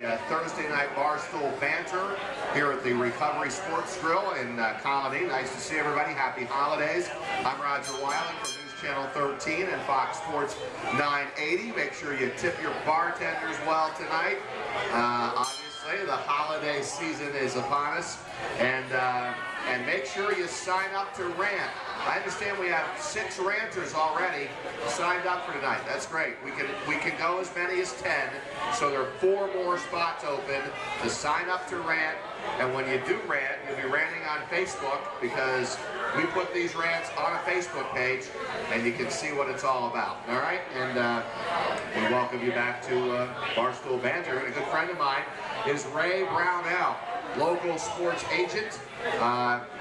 Thursday night Barstool Banter here at the Recovery Sports Grill in Colony. Nice to see everybody. Happy holidays. I'm Rodger Wyland from News Channel 13 and Fox Sports 980. Make sure you tip your bartenders well tonight. Obviously, the holiday season is upon us, and make sure you sign up to rant. I understand we have 6 ranters already signed up for tonight. That's great. We can go as many as 10, so there are 4 more spots open to sign up to rant. And when you do rant, you'll be ranting on Facebook, because we put these rants on a Facebook page, and you can see what it's all about. All right, and we welcome you back to Barstool Banter. And a good friend of mine is Ray Brownell, local sports agent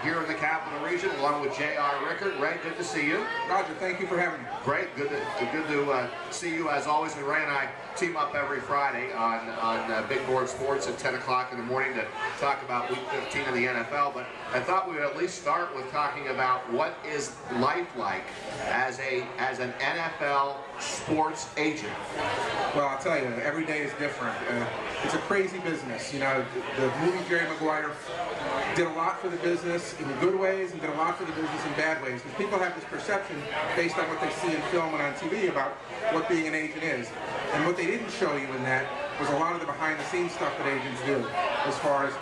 here in the Capital Region, along with J.R. Rickard. Ray, good to see you. Roger, thank you for having me. Great, good to see you as always. And Ray and I team up every Friday on Big Board Sports at 10 o'clock in the morning to talk about Week 15 of the NFL. But I thought we would at least start with talking about what is life like as an NFL sports agent. Well, I'll tell you, every day is different. It's a crazy business. You know, the movie Jerry Maguire did a lot for the business in good ways and did a lot for the business in bad ways, because people have this perception based on what they see in film and on TV about what being an agent is. And what they didn't show you in that was a lot of the behind-the-scenes stuff that agents do, as far as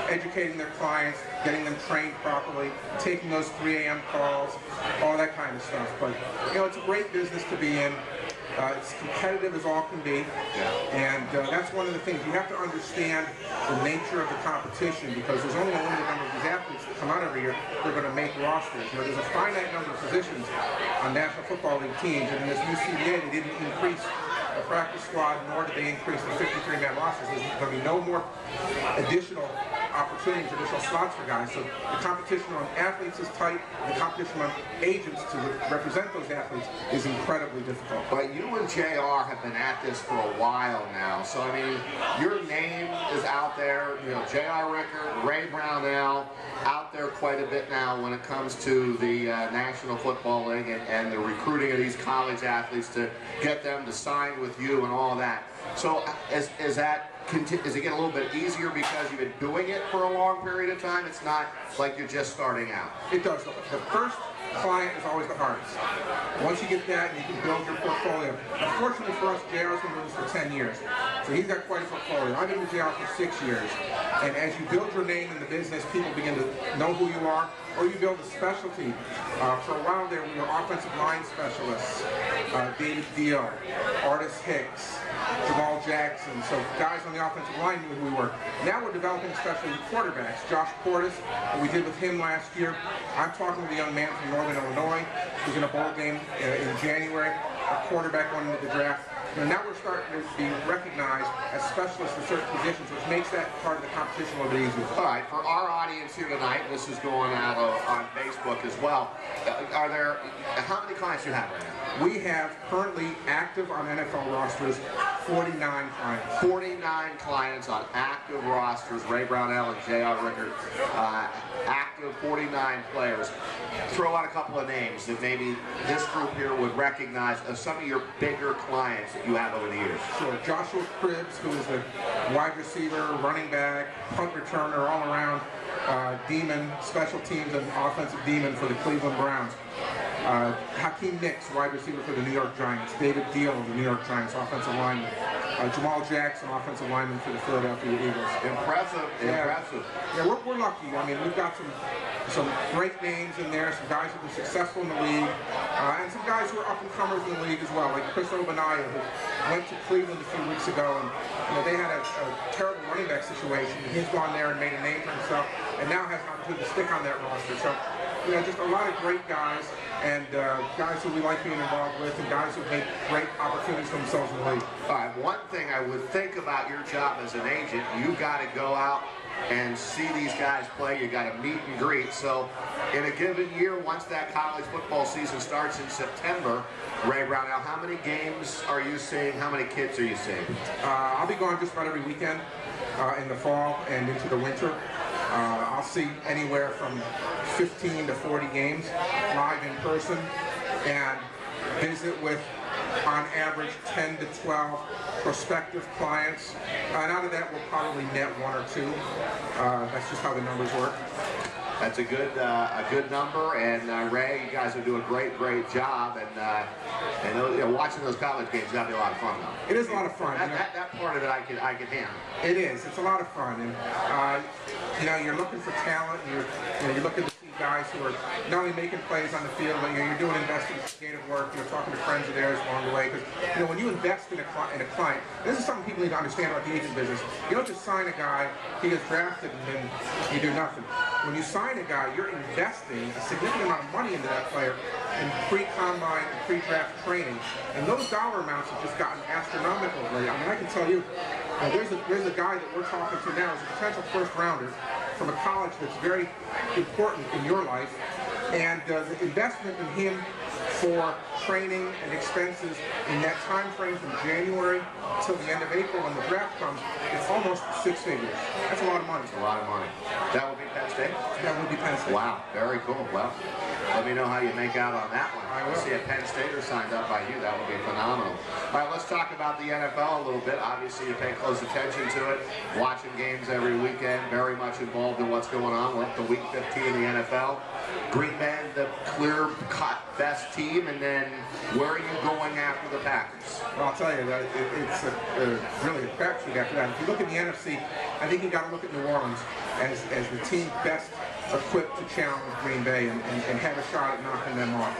educating their clients, getting them trained properly, taking those 3 a.m. calls, all that kind of stuff. But, you know, it's a great business to be in. It's competitive as all can be, and that's one of the things. You have to understand the nature of the competition, because there's only a limited number of these athletes that come out every year that are going to make rosters. You know, there's a finite number of positions on National Football League teams, and in this new CBA, they didn't increase the practice squad, nor did they increase the 53-man rosters. There's going to be no more additional opportunities, additional slots for guys. So the competition on athletes is tight, and the competition on agents to represent those athletes is incredibly difficult. But you and JR have been at this for a while now, so I mean, your name is out there. You know, JR Rickard, Ray Brownell, out there quite a bit now when it comes to the National Football League and the recruiting of these college athletes to get them to sign with you and all that. So is it getting a little bit easier because you've been doing it for a long period of time? It's not like you're just starting out. It does. The first client is always the hardest. Once you get that, you can build your portfolio. Unfortunately for us, JR's been doing this for 10 years. So he's got quite a portfolio. I've been with JR for 6 years. And as you build your name in the business, people begin to know who you are, or you build a specialty. For a while there, we were offensive line specialists. David Deal, Artis Hicks, Jamal Jackson. So guys on the offensive line knew who we were. Now we're developing especially quarterbacks. Josh Portis, what we did with him last year. I'm talking with a young man from Northern Illinois who's in a bowl game in January. A quarterback went into the draft. And now we're starting to be recognized as specialists in certain positions, which makes that part of the competition a little bit easier. All right, for our audience here tonight, this is going out on Facebook as well. How many clients do you have right now? We have currently active on NFL rosters 49 clients. 49 clients on active rosters. Ray Brownell and J.R. Rickard, active 49 players. Throw out a couple of names that maybe this group here would recognize of some of your bigger clients that you have over the years. Sure. Joshua Cribbs, who is the wide receiver, running back, punt returner, all around demon, special teams and offensive demon for the Cleveland Browns. Hakeem Nicks, wide receiver for the New York Giants. David Deal of the New York Giants, offensive lineman. Jamal Jackson, offensive lineman for the Philadelphia Eagles. Impressive, impressive. Yeah, we're lucky. I mean, we've got some great names in there, some guys who've been successful in the league, and some guys who are up-and-comers in the league as well, like Chris Obanaya, who went to Cleveland a few weeks ago, and you know, they had a terrible running back situation, and he's gone there and made a name for himself, and now has an opportunity to stick on that roster. So, you know, just a lot of great guys, and guys who we like being involved with, and guys who make great opportunities for themselves in the league. All right, one thing I would think about your job as an agent, you got to go out and see these guys play. You got to meet and greet. So in a given year, once that college football season starts in September, Ray Brownell, how many games are you seeing? How many kids are you seeing? I'll be going just about every weekend in the fall and into the winter. I'll see anywhere from 15 to 40 games live in person and visit with on average 10 to 12 prospective clients. And out of that, we'll probably net 1 or 2. That's just how the numbers work. That's a good number, and Ray, you guys are doing a great job, and watching those college games got to be a lot of fun, though. It is a lot of fun. That part of it I can handle. It is. It's a lot of fun, and you're looking for talent. You're looking to see guys who are not only making plays on the field, but you're doing investigative work. You're talking to friends of theirs along the way, because when you invest in a client, this is something people need to understand about the agent business. You don't just sign a guy, he gets drafted, and then you do nothing. When you sign a guy, you're investing a significant amount of money into that player in pre-combine and pre-draft training, and those dollar amounts have just gotten astronomical lately. I mean, I can tell you, there's a guy that we're talking to now as a potential first-rounder from a college that's very important in your life, and the investment in him for training and expenses in that time frame from January till the end of April when the draft comes, it's almost 6 figures. That's a lot of money. It's a lot of money. That would be Penn State? That would be Penn State. Wow, very cool. Well, let me know how you make out on that one. I will. See a Penn Stater signed up by you. That would be phenomenal. All right, let's talk about the NFL a little bit. Obviously, you pay close attention to it. Watching games every weekend. Very much involved in what's going on. We're up to Week 15 in the NFL. Green Bay, the clear-cut best team, and then where are you going after the Packers? Well, I'll tell you, it's really a crapshoot after that. If you look at the NFC, I think you've got to look at New Orleans as the team best equipped to challenge Green Bay and have a shot at knocking them off.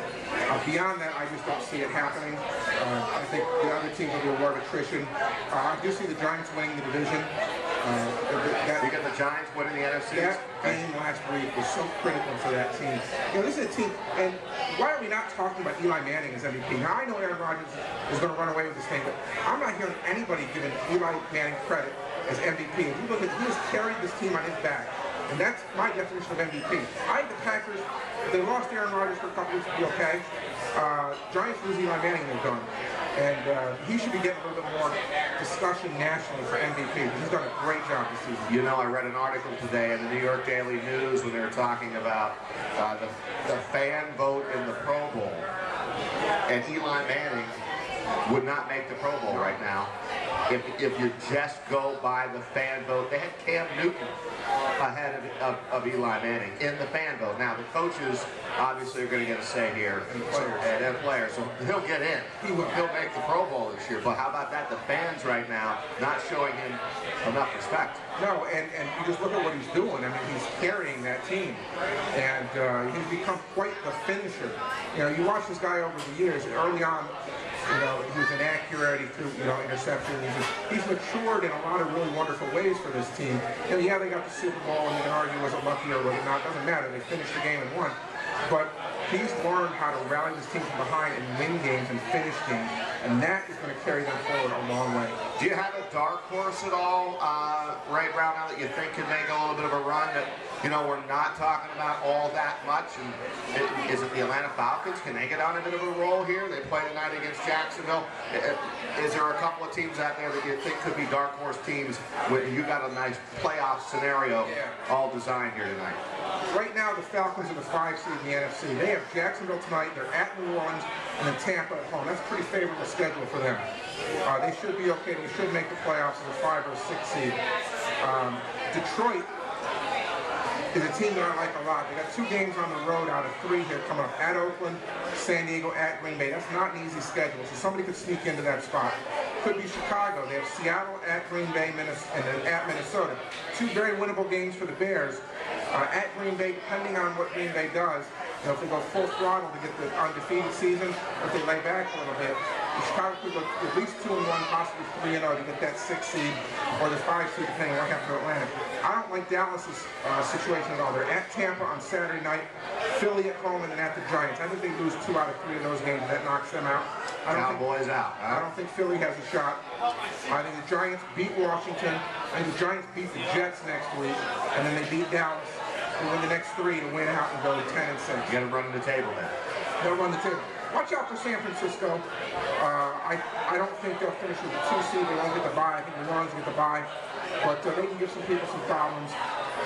Beyond that, I just don't see it happening. I think the other teams will be a war of attrition. I do see the Giants winning the division. You got the Giants winning the NFC? That game last week was so critical for that team. This is a team, and why are we not talking about Eli Manning as MVP? Now, I know Aaron Rodgers is going to run away with this thing, but I'm not hearing anybody giving Eli Manning credit as MVP. And you look at, he has carried this team on his back. And that's my definition of MVP. I think the Packers, if they lost Aaron Rodgers for a couple weeks, would be okay. Giants lose Eli Manning, they're done. And he should be getting a little bit more discussion nationally for MVP. He's done a great job this season. You know, I read an article today in the New York Daily News when they were talking about the fan vote in the Pro Bowl. And Eli Manning would not make the Pro Bowl right now if you just go by the fan vote. They had Cam Newton ahead of Eli Manning in the fan vote. Now, the coaches obviously are going to get a say here, and players, so he'll get in. He'll make the Pro Bowl this year. But how about that? The fans right now not showing him enough respect. No, and you just look at what he's doing. I mean, he's carrying that team, and he's become quite the finisher. You watch this guy over the years. Early on, he was inaccurate. He threw, interceptions. He's matured in a lot of really wonderful ways for this team. Yeah, they got the Super Bowl, and you can argue was it lucky or was it not? Doesn't matter. They finished the game and won. But he's learned how to rally this team from behind and win games and finish games, and that is going to carry them forward a long way. Do you have a dark horse at all, Ray Brownell, that you think could make a little bit of a run that, we're not talking about all that much? And is it the Atlanta Falcons? Can they get on a bit of a roll here? They play tonight against Jacksonville. Is there a couple of teams out there that you think could be dark horse teams where you got a nice playoff scenario all designed here tonight? Right now, the Falcons are the 5 seed in the NFC. They have Jacksonville tonight. They're at New Orleans, and then Tampa at home. That's a pretty favorable schedule for them. They should be okay. They should make the playoffs as a 5 or 6 seed. Detroit is a team that I like a lot. They got 2 games on the road out of 3 here coming up. At Oakland, San Diego, at Green Bay. That's not an easy schedule, so somebody could sneak into that spot. Could be Chicago. They have Seattle, at Green Bay, and then at Minnesota. 2 very winnable games for the Bears. At Green Bay, depending on what Green Bay does, if they go full throttle to get the undefeated season, or if they lay back a little bit, Chicago could go at least 2-1, possibly 3-0 to get that 6 seed or the 5 seed, depending on what happens to Atlanta. I don't like Dallas's situation at all. They're at Tampa on Saturday night, Philly at home, and then at the Giants. I think they lose 2 out of 3 of those games, and that knocks them out. Cowboys out. I don't think Philly has a shot. I think the Giants beat Washington. I think the Giants beat the Jets next week, and then they beat Dallas. And win the next 3 to win out and go 10-6. You got to run the table then. They'll run the table. Watch out for San Francisco. I don't think they'll finish with the 2 seed. They won't get the bye. I think New Orleans will get the bye. But they can give some people some problems.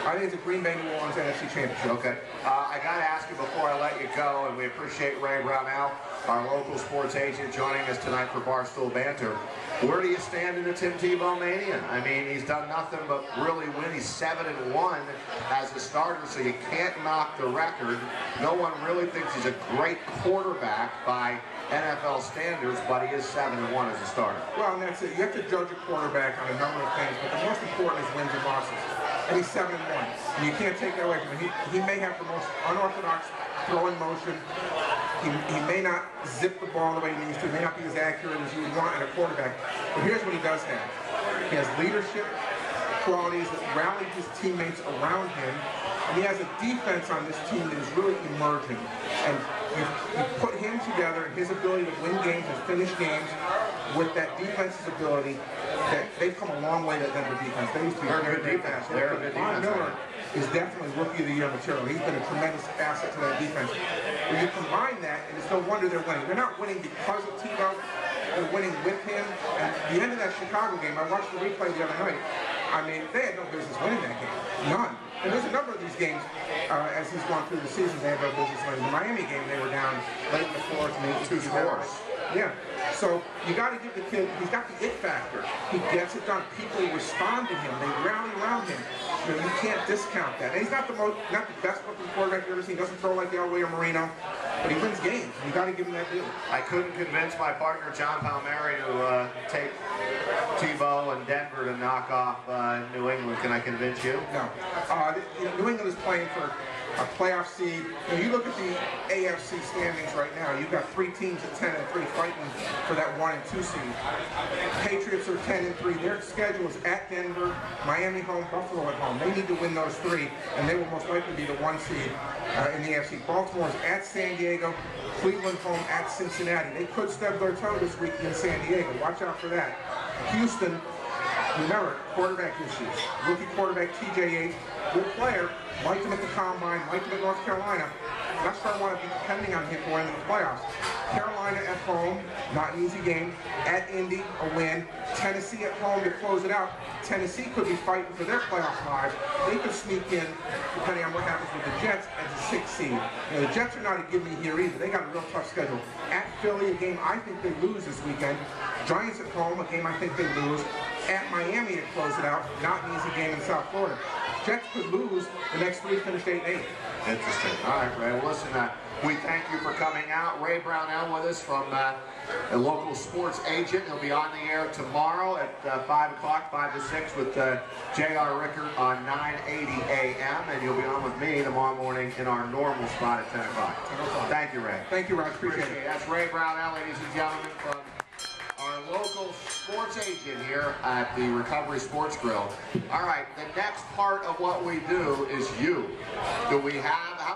I think it's a Green Bay New Orleans NFC Championship. Okay. I got to ask you before I let you go, and we appreciate Ray Brownell, our local sports agent, joining us tonight for Barstool Banter. Where do you stand in the Tim Tebow mania? I mean, he's done nothing but really win. He's 7-1 as a starter, so you can't knock the record. No one really thinks he's a great quarterback by NFL standards, but he is 7-1 as a starter. Well, and that's it. You have to judge a quarterback on a number of things, but the most important is wins and losses. And he's 7-1. And you can't take that away from him. He may have the most unorthodox throwing motion. He may not zip the ball the way he needs to. He may not be as accurate as you would want in a quarterback. But here's what he does have. He has leadership qualities that rally his teammates around him. And he has a defense on this team that is really emerging. And you put him together and his ability to win games and finish games with that defense's ability, that they've come a long way to Denver defense. They used to be a good defense. They're a good defense. Miller is definitely Rookie of the Year material. He's been a tremendous asset to that defense. When you combine that, and it's no wonder they're winning. They're not winning because of Tebow. They're winning with him. And at the end of that Chicago game, I watched the replay the other night. I mean, they had no business winning that game. None. And there's a number of these games, as he's gone through the season, they have no business winning. The Miami game, they were down late in the fourth, maybe 2 scores. Yeah. So you got to give the kid, he's got the it factor. He gets it done. People respond to him. They rally around him. You know, you can't discount that. And he's not the best looking quarterback you've ever seen. He doesn't throw like Elway or Marino, but he wins games. You got to give him that deal. I couldn't convince my partner John Palmieri to take Tebow and Denver to knock off New England. Can I convince you? No. New England is playing for a playoff seed. You look at the AFC standings right now. You've got 3 teams at 10-3 fighting for that 1 and 2 seed. Patriots are 10-3. Their schedule is at Denver, Miami home, Buffalo at home. They need to win those 3, and they will most likely be the 1 seed in the AFC. Baltimore's at San Diego, Cleveland home at Cincinnati. They could stub their toe this week in San Diego. Watch out for that. Houston, remember, quarterback issues. Rookie quarterback TJ Yates, good player. Liked him at the Combine, liked him at North Carolina. That's where I want to be depending on him going into the playoffs. Carolina at home, not an easy game. At Indy, a win. Tennessee at home to close it out. Tennessee could be fighting for their playoff lives. They could sneak in, depending on what happens with the Jets, as a 6th seed. You know, the Jets are not a gimme here either. They got a real tough schedule. At Philly, a game I think they lose this weekend. Giants at home, a game I think they lose. At Miami to close it out, not an easy game in South Florida. Jets could lose the next 3, finish 8-8. Interesting. All right, Ray. Well, listen, we thank you for coming out. Ray Brownell with us from a local sports agent. He'll be on the air tomorrow at 5 o'clock, 5 to 6 with J.R. Rickert on 980 a.m. And you'll be on with me tomorrow morning in our normal spot at 10 o'clock. 10 o'clock. Thank you, Ray. Thank you, Rod. Appreciate it. That's Ray Brownell, ladies and gentlemen, from our local sports agent here at the Recovery Sports Grill. All right, the next part of what we do is you. Do we have